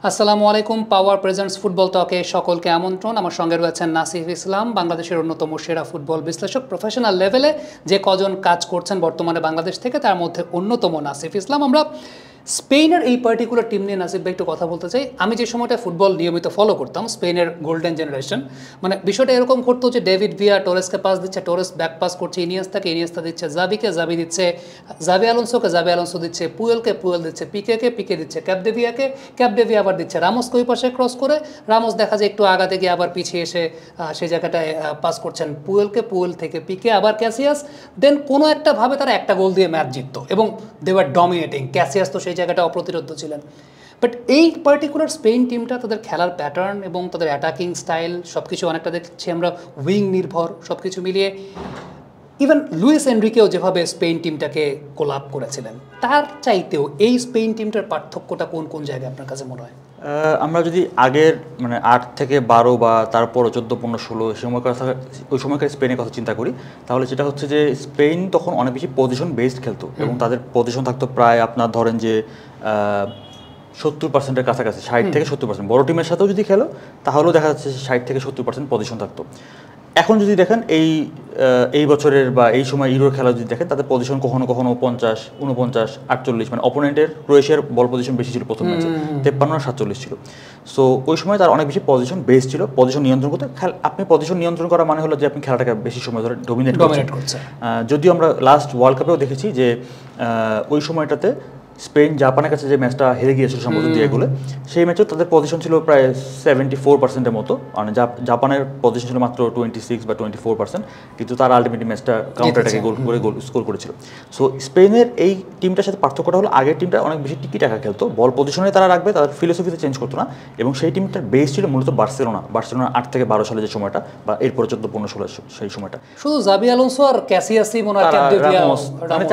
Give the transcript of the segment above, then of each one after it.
আসসালামু আলাইকুম। পাওয়ার presents football টকে সকলকে আমন্ত্রণ। আমার সঙ্গে রয়েছেন নাসিফ ইসলাম, বাংলাদেশের অন্যতম সেরা ফুটবল বিশ্লেষক। প্রফেশনাল লেভেলে যে কজন কাজ করছেন বর্তমানে বাংলাদেশ থেকে, তার মধ্যে অন্যতম নাসিফ ইসলাম। আমরা স্পেনের এই পার্টিকুলার টিম নিয়ে নাসিফ ভাই একটু কথা বলতে চাই। আমি যে সময়টা ফুটবল নিয়মিত ফলো করতাম, স্পেনের গোল্ডেন জেনারেশন, মানে বিষয়টা এরকম করতো যে ডেভিড ভিয়া টোরেসকে পাস দিচ্ছে, টোরেস ব্যাক পাস করছে ইনিয়েস্তাকে, ইনিয়েস্তা দিচ্ছে জাবিকে, জাবি দিচ্ছে জাবি আলোনসোকে, জাবি আলোনসো দিচ্ছে পুয়েলকে, পুয়েল দিচ্ছে পিকেকে, পিকে দিচ্ছে ক্যাপডেভিয়াকে, ক্যাপডেভিয়া আবার দিচ্ছে রামোসকে ওই পাশে ক্রস করে। রামোস দেখা যায় একটু আগাতে গিয়ে আবার পিছিয়ে এসে সেই জায়গাটায় পাস করছেন পুয়েলকে, পুয়েল থেকে পিকে আবার ক্যাসিয়াস। দেন কোনো একটা ভাবে তারা একটা গোল দিয়ে ম্যাচ জিততো এবং দে ওয়ার ডমিনেটিং। ক্যাসিয়াস তো সেই জায়গাটা অপ্রতিরোধ্য ছিলেন। বাট এই পার্টিকুলার স্পেন টিমটা, তাদের খেলার প্যাটার্ন এবং তাদের অ্যাটাকিং স্টাইল সব কিছু অনেকটা দেখছি আমরা উইং নির্ভর, সব কিছু মিলিয়ে ইভেন লুইস এনরিকেও যেভাবে স্পেন টিমটাকে কোলাপ করেছিলেন, তার চাইতেও এই স্পেন টিমটার পার্থক্যটা কোন কোন জায়গায় আপনার কাছে মনে হয়? আমরা যদি আগের 8 থেকে 12 বা তারপর 14, 15, 16 ওই সময়কার স্পেনের কথা চিন্তা করি, তাহলে যেটা হচ্ছে যে স্পেন তখন অনেক বেশি পজিশন বেসড খেলতো এবং তাদের পজিশন থাকতো প্রায় আপনার ধরেন যে 70%-এর কাছাকাছি, 60 থেকে 70%। বড় টিমের সাথেও যদি খেলো তাহলেও দেখা যাচ্ছে 60 থেকে 70% পজিশন থাকতো। এখন যদি দেখেন এই বছরের বা এই সময় ইউরোর খেলা যদি দেখেন, তাদের পজিশন কখনো কখনো 50, 49, 48, মানে অপোনেন্টের ক্রোয়েশিয়ার বল পজিশন বেশি ছিল প্রথম ম্যাচে, 53 আর 47 ছিল। সো ওই সময় তার অনেক বেশি পজিশন বেস ছিল, পজিশন নিয়ন্ত্রণ করতে। আপনি পজিশন নিয়ন্ত্রণ করা মানে হলো যে আপনি খেলাটাকে বেশি সময় ধরে ডমিনেট করছেন। যদিও আমরা লাস্ট ওয়ার্ল্ড কাপেও দেখেছি যে ওই সময়টাতে স্পেন জাপানের কাছে যে ম্যাচটা হেরে গিয়েছিল সম্ভবত 2-1 সেই ম্যাচেও তাদের পজিশন ছিল প্রায় 74%-এর মতো, মানে জাপানের পজিশন ছিল মাত্র 26 বা 24%, কিন্তু তারা আলটিমেটলি ম্যাচটা কাউন্টার অ্যাটাকে গোল স্কোর করেছিল। সো স্পেনের এই টিমটার সাথে পার্থক্যটা হলো আগের টিমটা অনেক বেশি টিকি টাকা খেলতো, বল পজিশনে তারা রাখবে, তাদের ফিলোসফিতে চেঞ্জ করতো না, এবং সেই টিমটার বেস ছিল মূলত বার্সেলোনা 8 থেকে 12 সালে যে সময়টা, বা এরপরে 14, 15, 16 সেই সময়টা শুধু জাবি আলোনসো আর ক্যাসিয়াসই মনে হয়, মানে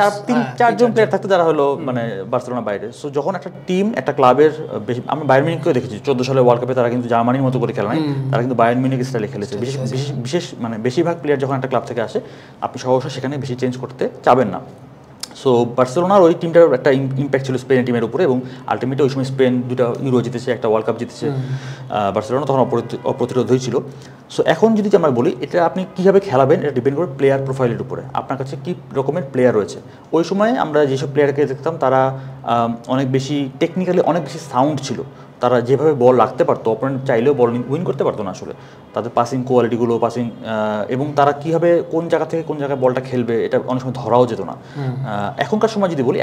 4জন প্লেয়ার থাকতে যারা হলো মানে বার্সেলোনা বাইরে। সো যখন একটা টিম একটা ক্লাবের বেশি, আমরা বায়ার্ন মিউনিখকেও দেখেছি 14 সালের ওয়ার্ল্ড কাপে, তারা কিন্তু জার্মানির মতো করে খেলা নাই, তারা কিন্তু বায়ার্ন মিউনিখ স্টাইলে খেলেছে। বিশেষ মানে বেশিরভাগ প্লেয়ার যখন একটা ক্লাব থেকে আসে, আপনি সহসা সেখানে বেশি চেঞ্জ করতে চাবেন না। সো বার্সেলোনার ওই টিমটার একটা ইম্প্যাক্ট ছিল স্পেনের টিমের উপরে, এবং আলটিমেটলি ওই সময় স্পেন 2টা ইউরো জিতেছে, একটা ওয়ার্ল্ড কাপ জিতেছে। বার্সেলোনা তখন অপ্রতিরোধ হয়েছিল। সো এখন যদি আমরা বলি এটা আপনি কীভাবে খেলাবেন, এটা ডিপেন্ড করে প্লেয়ার প্রোফাইলের উপরে, আপনার কাছে কী রকমের প্লেয়ার রয়েছে। ওই সময় আমরা যেসব প্লেয়ারকে দেখতাম তারা অনেক বেশি টেকনিক্যালি অনেক বেশি সাউন্ড ছিল, তারা যেভাবে বল রাখতে পারতো, অপোনেন্ট চাইলেও বল উইন করতে পারতো না আসলে। তাদের পাসিং কোয়ালিটিগুলো, এবং তারা কীভাবে কোন জায়গা থেকে কোন জায়গায় বলটা খেলবে এটা অনেক সময় ধরাও যেত না। এখনকার সময় যদি বলি,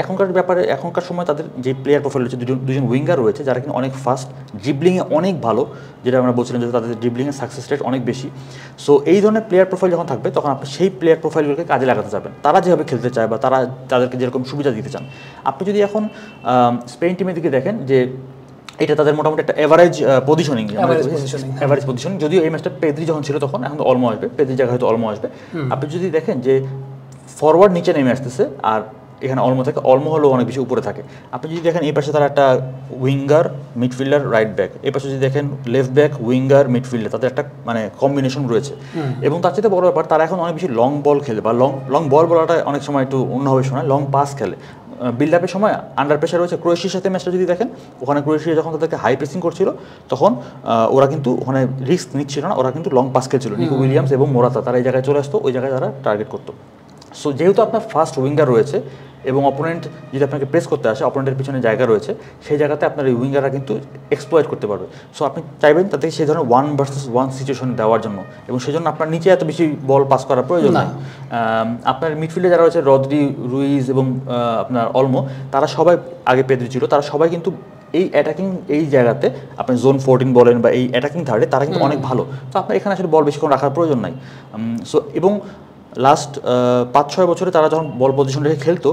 এখনকার সময় তাদের যে প্লেয়ার প্রোফাইল রয়েছে, দুজন উইঙ্গার রয়েছে যারা কিন্তু অনেক ফাস্ট, ড্রিবলিংয়ে অনেক ভালো, যেটা আমরা বলছিলাম যে তাদের ড্রিবলিংয়ের সাকসেস রেট অনেক বেশি। সো এই ধরনের প্লেয়ার প্রোফাইল যখন থাকবে, তখন আপনি সেই প্লেয়ার প্রোফাইলগুলোকে কাজে লাগাতে যাবেন, তারা যেভাবে খেলতে চায় বা তাদেরকে যেরকম সুবিধা দিতে চান। আপনি যদি এখন স্পেন টিমের দিকে দেখেন যে এটা তাদের মোটামুটি একটা এভারেজ পজিশনিং, যদিও এই ম্যাচটা পেদ্রি যখন ছিল তখন, এখন তো অলমো আসবে, পেদ্রির জায়গায় হয়তো অলমো আসবে। আপনি যদি দেখেন যে ফরওয়ার্ড নিচে নেমে আসতেছে, আর এখানে অলমো থাকে, অলমো হলো অনেক বেশি উপরে থাকে। আপনি যদি দেখেন এই পাশে তারা একটা উইঙ্গার, মিডফিল্ডার, রাইট ব্যাক, এই পাশে যদি দেখেন লেফট ব্যাক, উইঙ্গার, মিডফিল্ডার, তাদের একটা মানে কম্বিনেশন রয়েছে। এবং তার চেয়ে বড় ব্যাপার, তারা এখন অনেক বেশি লং বল খেলে, বা লং বল বলাটা অনেক সময় একটু অন্যভাবে শোনায়, লং পাস খেলে। বিল্ড আপের সময় আন্ডার প্রেশার রয়েছে। ক্রোয়েশিয়ার সাথে ম্যাচটা যদি দেখেন, ওখানে ক্রোয়েশিয়া যখন তাদেরকে হাই প্রেসিং করছিল, তখন ওরা কিন্তু ওখানে রিস্ক নিচ্ছিল না, ওরা কিন্তু লং পাস খেলছিল। নিকো উইলিয়ামস এবং মোরাতা তারা এই জায়গায় চলে আসতো, ওই জায়গায় তারা টার্গেট করতো। সো যেহেতু আপনার ফাস্ট উইঙ্গার রয়েছে এবং অপোনেন্ট যদি আপনাকে প্রেস করতে আসে, অপোনেন্টের পিছনে জায়গা রয়েছে, সেই জায়গাতে আপনার এই উইঙ্গাররা কিন্তু এক্সপ্লয়েট করতে পারবে। সো আপনি চাইবেন তাদেরকে সেই ধরনের 1 ভার্সেস 1 সিচুয়েশন দেওয়ার জন্য, এবং সেই জন্য আপনার নিচে এত বেশি বল পাস করার প্রয়োজন নেই। আপনার মিডফিল্ডে যারা রয়েছে, রদ্রি, রুইজ এবং আপনার অলমো, তারা সবাই আগে পেদ্রি ছিল, তারা সবাই কিন্তু এই অ্যাটাকিং এই জায়গাতে আপনি জোন 14 বলেন বা এই অ্যাটাকিং থার্ডে তারা কিন্তু অনেক ভালো। তো আপনার এখানে আসলে বল বেশিক্ষণ রাখার প্রয়োজন নাই। সো এবং লাস্ট 5-6 বছরে তারা যখন বল পজিশন রেখে খেলতো,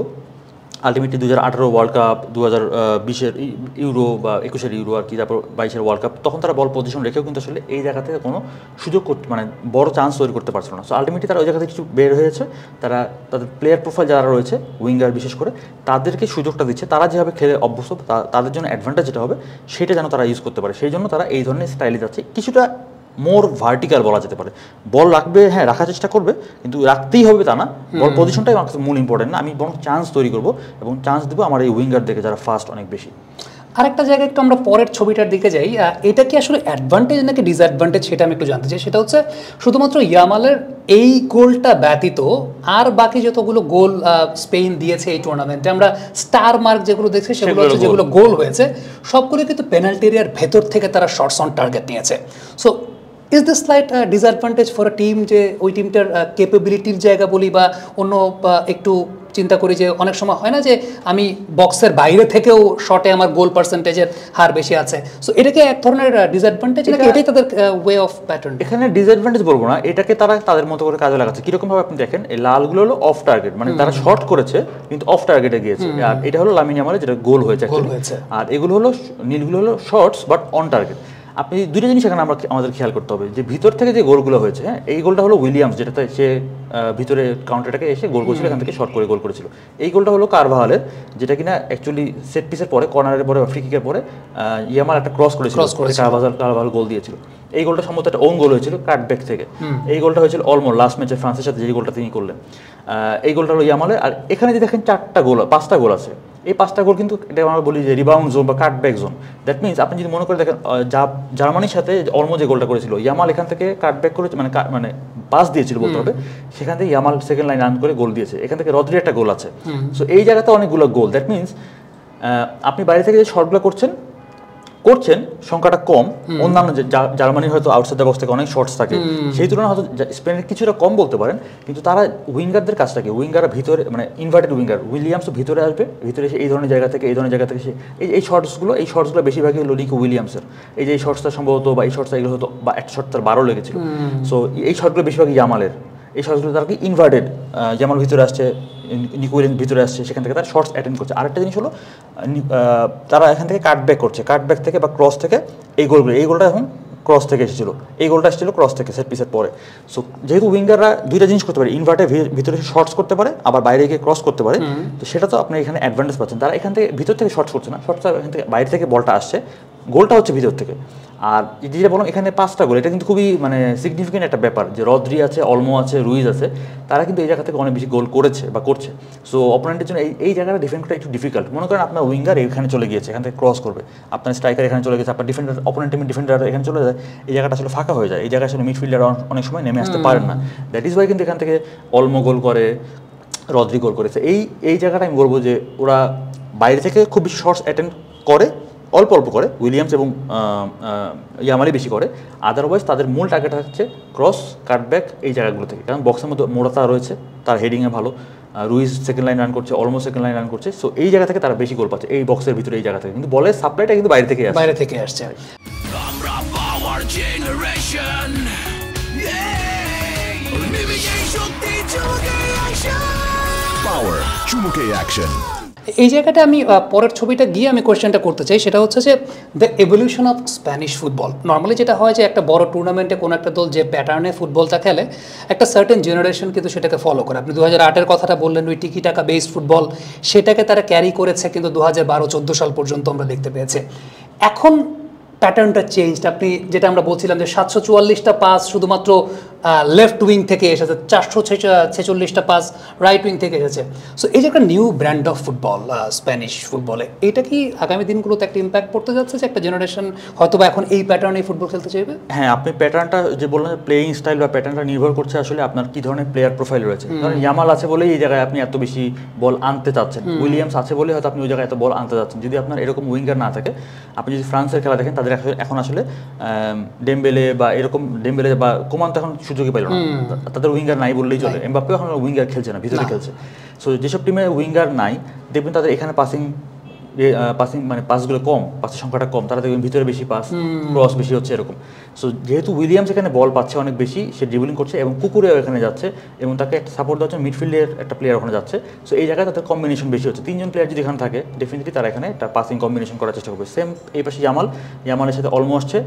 আলটিমেটলি 2018 ওয়ার্ল্ড কাপ, 2020-এর ইউরো বা 21-এর ইউরো আর কি, তারপর 22-এর ওয়ার্ল্ড কাপ, তখন তারা বল পজিশন রেখেও কিন্তু আসলে এই জায়গা থেকে কোনো সুযোগ মানে বড় চান্স তৈরি করতে পারছিল না। সো আলটিমেটলি তারা ওই জায়গা থেকে কিছু বের হয়েছে, তারা তাদের প্লেয়ার প্রোফাইল যারা রয়েছে, উইঙ্গার বিশেষ করে, তাদেরকে সুযোগটা দিচ্ছে, তারা যেভাবে খেলে অভ্যস্ত, তাদের জন্য অ্যাডভান্টেজ যেটা হবে সেটা যেন তারা ইউজ করতে পারে। সেই জন্য তারা এই ধরনের স্টাইলে যাচ্ছে, কিছুটা মোর ভার্টিক্যাল বলা যেতে পারে। বল রাখবে, হ্যাঁ রাখার চেষ্টা করবে, কিন্তু রাখতেই হবে তা না, বল পজিশনটাই আমার কাছে মূল ইম্পর্টেন্ট না, আমি বরং চান্স তৈরি করবো এবং চান্স দেবো আমার এই উইঙ্গার দেখে যারা ফাস্ট অনেক বেশি। আরেকটা জায়গায় একটু আমরা পরের ছবিটার দিকে যাই, এটা কি আসলে অ্যাডভান্টেজ নাকি ডিসঅ্যাডভান্টেজ সেটা আমি একটু জানতে চাই। সেটা হচ্ছে শুধুমাত্র ইয়ামালের এই গোলটা ব্যতীত আর বাকি যতগুলো গোল স্পেন দিয়েছে এই টুর্নামেন্টে, আমরা স্টার মার্ক যেগুলো দেখছি সেগুলো হচ্ছে যেগুলো গোল হয়েছে সবগুলো কিন্তু পেনাল্টি এরিয়ার ভেতর থেকে তারা শটস অন টার্গেট নিয়েছে। So is this slight disadvantage for a team, যে ওই টিমটার ক্যাপাবিলিটির জায়গা বলি বা অন্য একটু চিন্তা করি যে অনেক সময় হয় না যে আমি বক্সের বাইরে থেকেও শটে আমার গোল পার্সেন্টেজের হার বেশি আছে, সো এটাকে এক ধরনের ডিসঅ্যাডভান্টেজ নাকি এটাই তাদের ওয়ে অফ প্যাটার্ন? এখানে ডিসঅ্যাডভান্টেজ বলবো না, এটাকে তারা তাদের মতো করে কাজে লাগাচ্ছে। কিরকম ভাবে আপনি দেখেন, এই লালগুলো হলো অফ টার্গেট, মানে তারা শর্ট করেছে কিন্তু অফ টার্গেটে গিয়েছে, আর এটা হলো লামিন ইয়ামালের যেটা গোল হয়েছে, আর এগুলো হলো নীলগুলো হলো শর্টস বাট অন টার্গেট। আপনি দুটো জিনিস এখানে আমাদের খেয়াল করতে হবে, যে ভিতর থেকে যে গোলগুলো হয়েছে, হ্যাঁ এই গোলটা হলো উইলিয়ামস, যেটাতে সে ভিতরে কাউন্টারটাকে এসে গোল করেছিল, এখান থেকে শর্ট করে গোল করেছিল। এই গোলটা হলো কারভাহালের, যেটা কিনা অ্যাকচুয়ালি সেট পিসের পরে, কর্নারের পরে, ফ্রি কিকের পরে ইয়ামাল একটা ক্রস করেছিল, কারভাহাল গোল দিয়েছিল। এই গোলটা সম্ভবত একটা ওন গোল হয়েছিল কাটব্যাক থেকে। এই গোলটা হয়েছিল অলমো লাস্ট ম্যাচে ফ্রান্সের সাথে, যে গোলটা তিনি করলেন, এই গোলটা হলো ইয়ামালের। আর এখানে যে দেখেন 5টা গোল আছে, এই 5টা গোল কিন্তু এটা আমরা বলি যে রিবাউন্ড জোন বা কাটব্যাক জোন। দ্যাট মিনস আপনি যদি মনে করে দেখেন, জার্মানির সাথে অলমো যে গোলটা করেছিল, ইয়ামাল এখান থেকে কাটব্যাক করেছে, মানে পাস দিয়েছিল বলতে হবে, সেখান থেকে ইয়ামাল সেকেন্ড লাইন রান করে গোল দিয়েছে। এখান থেকে রদ্রি একটা গোল আছে। সো এই জায়গাতে অনেকগুলো গোল। দ্যাট মিনস আপনি বাইরে থেকে যে শটগুলো করছেন সংখ্যাটা কম, অন্যান্য জার্মানির হয়তো আউটসাইড দ্য বক্স থেকে অনেক শর্টস থাকে, সেই তুলনায় হয়তো স্পেনের কিছুটা কম বলতে পারেন, কিন্তু তারা উইঙ্গারদের কাজটাকে, উইঙ্গাররা ভিতরে, মানে ইনভার্টেড উইঙ্গার, উইলিয়ামস ভিতরে আসবে, ভিতরে এসে এই ধরনের জায়গা থেকে এই শর্টসগুলো বেশিরভাগই হলো নিকো উইলিয়ামসের। এই যে এই শর্টসটা সম্ভবত, বা এই শর্টসটা এগুলো হতো, বা একটা শর্ট তার 12 লেগেছিল। সো এই শর্টগুলো বেশিরভাগই ইয়ামালের। এই শর্টসগুলো তারা কি ইনভার্টেড, যেমন ভিতরে আসছে, নিকো উইলিয়ামস ভিতরে আসছে, সেখান থেকে তারা শর্টস অ্যাটেন্ড করছে। আরেকটা জিনিস হলো তারা এখান থেকে কাটব্যাক করছে, কাটব্যাক থেকে বা ক্রস থেকে এই গোলটা এখন ক্রস থেকে এসেছিল, এই গোলটা এসেছিল ক্রস থেকে সেট পিসের পরে। সো যেহেতু উইঙ্গাররা দুইটা জিনিস করতে পারে, ইনভার্টে ভিতরে শর্টস করতে পারে, আবার বাইরে গিয়ে ক্রস করতে পারে, তো সেটা তো আপনি এখানে অ্যাডভান্টেজ পাচ্ছেন। তারা এখান থেকে ভিতর থেকে শর্টস করছে না, শর্টসটা এখান থেকে বাইরে থেকে বলটা আসছে, গোলটা হচ্ছে ভিতর থেকে। আর যেটা বললাম এখানে 5টা গোল, এটা কিন্তু খুবই মানে সিগনিফিকেন্ট একটা ব্যাপার, যে রদ্রি আছে, অলমো আছে, রুইজ আছে, তারা কিন্তু এই জায়গা থেকে অনেক বেশি গোল করেছে বা করছে। সো অপোনেন্টের জন্য এই জায়গাটা ডিফেন্ড করা একটু ডিফিকাল্ট। মনে করেন আপনার উইঙ্গার এখানে চলে গিয়েছে, এখান থেকে ক্রস করবে, আপনার স্ট্রাইকার এখানে চলে গেছে, আপনার অপোনেন্ট টিমের ডিফেন্ডার এখানে চলে যায়, এই জায়গাটা আসলে ফাঁকা হয়ে যায়, এই জায়গায় আসলে মিডফিল্ডার অনেক সময় নেমে আসতে পারেন না। দ্যাট ইজ ওয়াই কিন্তু এখান থেকে অলমো গোল করে, রদ্রি গোল করেছে। এই জায়গাটা আমি বলবো যে ওরা বাইরে থেকে খুব বেশি শর্টস অ্যাটেন্ড করে, অল্প করে, উইলিয়ামস এবং ইয়ামালি বেশি করে। আদারওয়াইজ তাদের মূল টার্গেট হচ্ছে ক্রস, কাটব্যাক, এই জায়গাগুলো থেকে। কারণ বক্সের মধ্যে মোরাতা রয়েছে, তার হেডিংয়ে ভালো, রুইজ সেকেন্ড লাইন রান করছে, অলমোস্ট সেকেন্ড লাইন রান করছে। সো এই জায়গা থেকে তারা বেশি গোল পাচ্ছে, এই বক্সের ভিতরে, এই জায়গা থেকে। কিন্তু বলের সাপ্লাইটা কিন্তু বাইরে থেকে আসছে। এই জায়গাটা আমি পরের ছবিটা গিয়ে আমি কোয়েশ্চেনটা করতে চাই, সেটা হচ্ছে যে the evolution of Spanish football. Normally যেটা হয় যে একটা বড় টুর্নামেন্টে কোনো একটা দল যে প্যাটার্নে ফুটবলটা খেলে, একটা সার্টেন জেনারেশন কিন্তু সেটাকে ফলো করে। আপনি 2008-এর কথাটা বললেন, ওই টিকি টাকা বেসড ফুটবল, সেটাকে তারা ক্যারি করেছে কিন্তু 2012-14 সাল পর্যন্ত আমরা দেখতে পেয়েছি। এখন প্যাটার্নটা চেঞ্জড। আপনি যেটা আমরা বলছিলাম যে 744টা পাস শুধুমাত্র লেফট উইং থেকে এসেছে, 446টা পাস রাইট উইং থেকে এসেছে। সো এই যে একটা new brand of football Spanish ফুটবলে, এটা কি আগামী দিনগুলোতে একটা ইম্প্যাক্ট পড়তে যাচ্ছে, যে একটা জেনারেশন হয়তো বা এখন এই প্যাটার্নে ফুটবল খেলতে চাইবে? হ্যাঁ, আপনি প্যাটার্নটা যে বললেন, প্লেয়িং স্টাইল বা প্যাটার্নটা নির্ভর করছে আসলে আপনার কি ধরনের প্লেয়ার প্রোফাইল রয়েছে। কারণ ইয়ামাল আছে বলেই এই জায়গায় আপনি এত বেশি বল আনতে চাচ্ছেন, উইলিয়ামস আছে বলে হয়তো আপনি ওই জায়গায় এত বল আনতে চাচ্ছেন। যদি আপনার এরকম উইঙ্গার না থাকে, আপনি যদি ফ্রান্সের খেলা দেখেন, তাদের এখন আসলে ডেম্বেলে বা কোমান তো এখন সুযোগই পাইল না, তাদের উইঙ্গার নাই বললেই চলে। এমবাপ্পেও এখন উইঙ্গার খেলছে না, ভিতরে খেলছে। সো যেসব টিমে উইঙ্গার নাই, দেখবেন তাদের এখানে পাসিং মানে পাসগুলো কম, পাসের সংখ্যাটা কম, তারা দেখবেন ভিতরে বেশি পাস, ক্রস বেশি হচ্ছে এরকম। সো যেহেতু উইলিয়ামস এখানে বল পাচ্ছে অনেক বেশি, সে ড্রিবলিং করছে এবং কুকুরেও এখানে যাচ্ছে, এবং তাকে একটা সাপোর্ট দেওয়ার জন্য মিডফিল্ডের একটা প্লেয়ার ওখানে যাচ্ছে। সো এই জায়গায় তাদের কম্বিনেশন বেশি হচ্ছে। 3জন প্লেয়ার যদি এখানে থাকে, ডেফিনেটলি তারা এখানে একটা পাসিং কম্বিনেশন করার চেষ্টা করবে। সেম এই পাশে ইয়ামালের সাথে অলমো আসছে,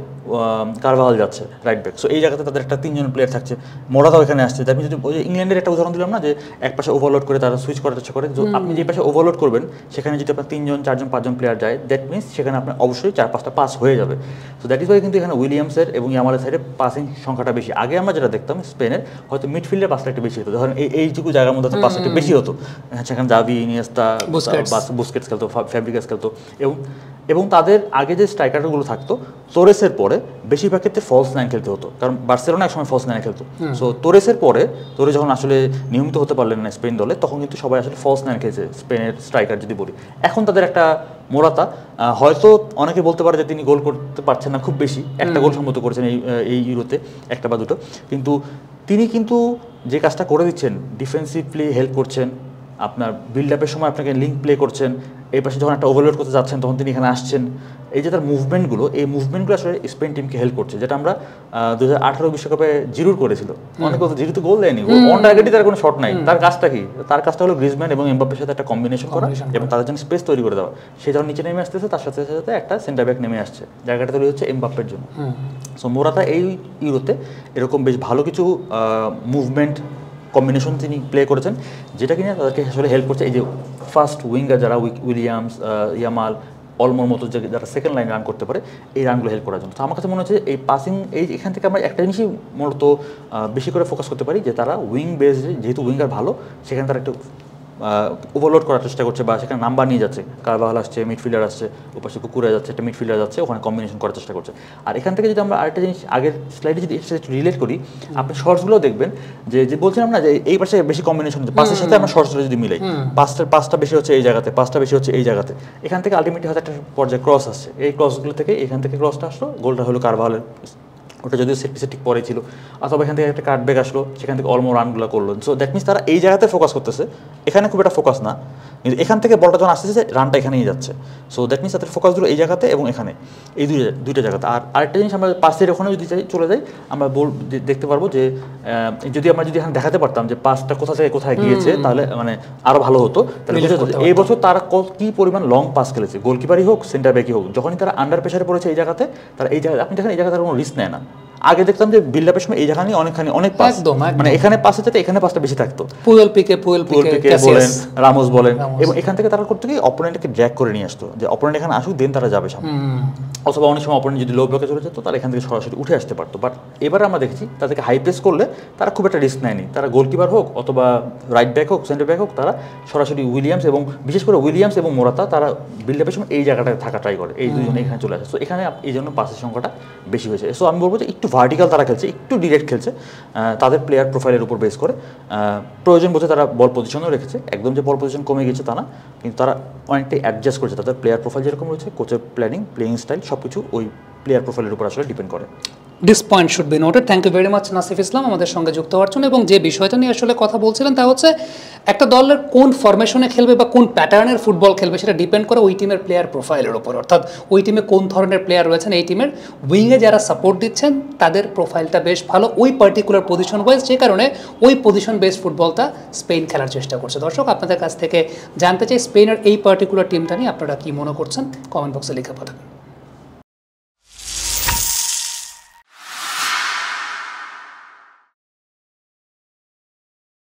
কারভাহাল যাচ্ছে রাইট ব্যাক। সো এই জায়গাতে তাদের একটা 3জন প্লেয়ার থাকছে, মোরাতাও এখানে আসছে। আমি যদি ওই ইংল্যান্ডের একটা উদাহরণ দিলাম না, যে এক পাশে ওভারলোড করে তারা সুইচ করার চেষ্টা করে, আপনি যে পাশে ওভারলোড করবেন সেখানে যদি আপনার 3জন 4জন 5জন প্লেয়ার যায়, দ্যাট মিনস সেখানে আপনার অবশ্যই 4-5টা পাস হয়ে যাবে। সো দ্যাট ইজ ওয়াই কিন্তু এখানে উইলিয়ামসের এবং ইয়ামালের সাইডে পাসিং সংখ্যাটা বেশি। আগে আমরা যেটা দেখতাম স্পেনের, হয়তো মিডফিল্ডের পাসটা একটু বেশি হতো, ধরেন এইটুকু জায়গার মধ্যে পাসটা একটু বেশি হতো, সেখানে জাভি, ইনিয়েস্তা, বুস্কেটস খেলতো, ফ্যাব্রিগাস খেলতো, এবং এবং তাদের আগে যে স্ট্রাইকারগুলো থাকতো তোরেসের পরে বেশিরভাগ ক্ষেত্রে ফলস নাইন খেলতে হতো, কারণ বার্সেলোনা একসময় ফলস নাইন খেলতো। সো তোরেসের পরে তোরে যখন আসলে নিয়মিত হতে পারলেন না স্পেন দলে, তখন কিন্তু সবাই আসলে ফলস নাইন খেলছে স্পেনের স্ট্রাইকার যদি বলি। এখন তাদের একটা মোরাতা, হয়তো অনেকে বলতে পারে যে তিনি গোল করতে পারছেন না খুব বেশি, একটা গোল সম্ভবত করেছেন এই ইউরোতে, একটা বা দুটো, কিন্তু তিনি কিন্তু যে কাজটা করে দিচ্ছেন, ডিফেন্সিভলি হেল্প করছেন, আপনার বিল্ড আপের সময় আপনাকে লিঙ্ক প্লে করছেন, এই পাশে যখন একটা ওভারলোড করতে যাচ্ছেন তখন তিনি এখানে আসছেন। এই যে তার মুভমেন্টগুলো, এই মুভমেন্টগুলো আসলে স্পেন টিমকে হেল্প করছে, যেটা আমরা 2018 বিশ্বকাপে জিরুর করেছিল। অনেকে বলতো জিরু তো গোল দেয়নি, অন টার্গেটই তার কোনো শট নাই। তার কাজটা কি? তার কাজটা হলো গ্রিজম্যান এবং এমবাপ্পের সাথে একটা কম্বিনেশন করা এবং তাদের জন্য স্পেস তৈরি করে দেওয়া। সে যখন নিচে নেমে আসতেছে, তার সাথে সাথে একটা সেন্টার ব্যাক নেমে আসছে, জায়গাটা তৈরি হচ্ছে এমবাপ্পের জন্য। সো মোরাতা এই ইউরোতে এরকম বেশ ভালো কিছু মুভমেন্ট কম্বিনেশন তিনি প্লে করেছেন, যেটা কিনা তাদেরকে আসলে হেল্প করছে। এই যে ফার্স্ট উইঙ্গার যারা উইলিয়ামস, ইয়ামাল, অলমোর মতো যারা সেকেন্ড লাইন রান করতে পারে, এই রানগুলো হেল্প করার জন্য। তো আমার কাছে মনে হচ্ছে এই পাসিং, এখান থেকে আমরা একটা জিনিসই মূলত বেশি করে ফোকাস করতে পারি, যে তারা উইং বেস, যেহেতু উইঙ্গার ভালো, সেখানে তারা একটু ওভারলোড করার চেষ্টা করছে বা সেখানে নাম্বার নিয়ে যাচ্ছে। কারবাহাল আসছে, মিডফিল্ডার আসছে, ওপাশে কুকুরে যাচ্ছে, একটা মিডফিল্ডার যাচ্ছে, ওখানে কম্বিনেশন করার চেষ্টা করছে। আর এখান থেকে যদি আমরা আরেকটা জিনিস আগের স্লাইডে যদি একটু রিলেট করি, আপনি শর্টসগুলো দেখবেন যে বলছিলাম না যে এই পাশে বেশি কম্বিনেশন হচ্ছে, পাসের সাথে আমরা শর্টসগুলো যদি মিলাই, পাঁচটা বেশি হচ্ছে এই জায়গাতে, পাঁচটা বেশি হচ্ছে এই জায়গাতে, এখান থেকে আলটিমেটলি হয়তো একটা পর্যায়ে ক্রস আসছে। এই ক্রসগুলো থেকে এখান থেকে ক্রসটা আসলো, গোলটা হলো কারবাহালের, ওটা যদিও সেট পিসে ঠিক পরে ছিল, অথবা এখান থেকে একটা কাটব্যাক আসলো, সেখান থেকে অলমো রানগুলো করলো। সো দ্যাট মিনস তারা এই জায়গাতে ফোকাস করতেছে, এখানে খুব একটা ফোকাস না, কিন্তু এখান থেকে বলটা যখন আসতেছে রানটা এখানেই যাচ্ছে। সো দ্যাট মিনস তাদের ফোকাসগুলো এই জায়গাতে এবং এখানে, এই দুইটা জায়গাতে। আর আরেকটা জিনিস, আমরা পাসের ওখানে যদি চলে যাই, আমরা দেখতে পারবো যে যদি এখানে দেখাতে পারতাম যে পাসটা কোথা থেকে কোথায় গিয়েছে, তাহলে মানে আরও ভালো হতো। তাহলে এই বছর তারা কী পরিমাণ লং পাস খেলেছে, গোলকিপারই হোক, সেন্টার ব্যাকই হোক, যখনই তারা আন্ডার প্রেশারে পড়েছে এই জায়গাতে, তারা এই জায়গায়, আপনি দেখেন এই জায়গায় তারা কোনো রিস্ক নেয় না। আগে দেখতাম যে বিল্ড আপের সময় এই জায়গা নিয়ে অনেক পাস, মানে এখানে পাসের চাইতে এখানে পাসটা বেশি থাকতো। পুয়েল পিকে বলেন, রামোস বলেন, এবং এখান থেকে তারা করতে গিয়ে অপোনেন্টকে ড্র্যাগ করে নিয়ে আসতো, যে অপোনেন্ট এখানে আসুক, দেন তারা যাবে সামনে। অথবা অনেক সময় অপোনেন্ট যদি লো ব্লকে চলে যেত, তারা এখান থেকে সরাসরি উঠে আসতে পারতো। বাট এবার আমরা দেখেছি তাদেরকে হাই প্রেস করলে তারা খুব একটা রিস্ক নেয়নি। তারা গোলকিপার হোক, অথবা রাইট ব্যাক হোক, সেন্টার ব্যাক হোক, তারা সরাসরি উইলিয়ামস এবং বিশেষ করে উইলিয়ামস এবং মোরাতা, তারা বিল্ড আপের সময় এই জায়গাটায় থাকা ট্রাই করে, এই দুজনে এখানে চলে আসে। সো এখানে এই জন্য পাসের সংখ্যাটা বেশি হয়েছে। সো আমি বলবো যে একটু ভার্টিক্যাল তারা খেলছে, একটু ডিরেক্ট খেলছে, তাদের প্লেয়ার প্রোফাইলের উপর বেস করে। প্রয়োজন বোধে তারা বল পজিশনও রেখেছে, একদম যে বল পজিশন কমে গেছে তা না, কিন্তু তারা অনেকটাই অ্যাডজাস্ট করেছে। তাদের প্লেয়ার প্রোফাইল যেরকম রয়েছে, কোচের প্ল্যানিং, প্লেয়িং স্টাইল, সব কিছু ওই প্লেয়ার প্রোফাইলের উপর আসলে ডিপেন্ড করে। This point should be noted. Thank you very much Nasif Islam আমাদের সঙ্গে যুক্ত হওয়ার জন্য। এবং যে বিষয়টা নিয়ে আসলে কথা বলছিলেন, তা হচ্ছে একটা দলের কোন ফরমেশনে খেলবে বা কোন প্যাটার্নের ফুটবল খেলবে, সেটা ডিপেন্ড করে ওই টিমের প্লেয়ার প্রোফাইলের উপর। অর্থাৎ ওই টিমে কোন ধরনের প্লেয়ার রয়েছেন, এই টিমের উইংয়ে যারা সাপোর্ট দিচ্ছেন তাদের প্রোফাইলটা বেশ ভালো ওই পার্টিকুলার পজিশন ওয়াইজ, যে কারণে ওই পজিশন বেসড ফুটবলটা স্পেন খেলার চেষ্টা করছে। দর্শক, আপনাদের কাছ থেকে জানতে চাই স্পেনের এই পার্টিকুলার টিমটা নিয়ে আপনারা কী মনে করছেন, কমেন্ট বক্সে লিখে পাঠাবেন।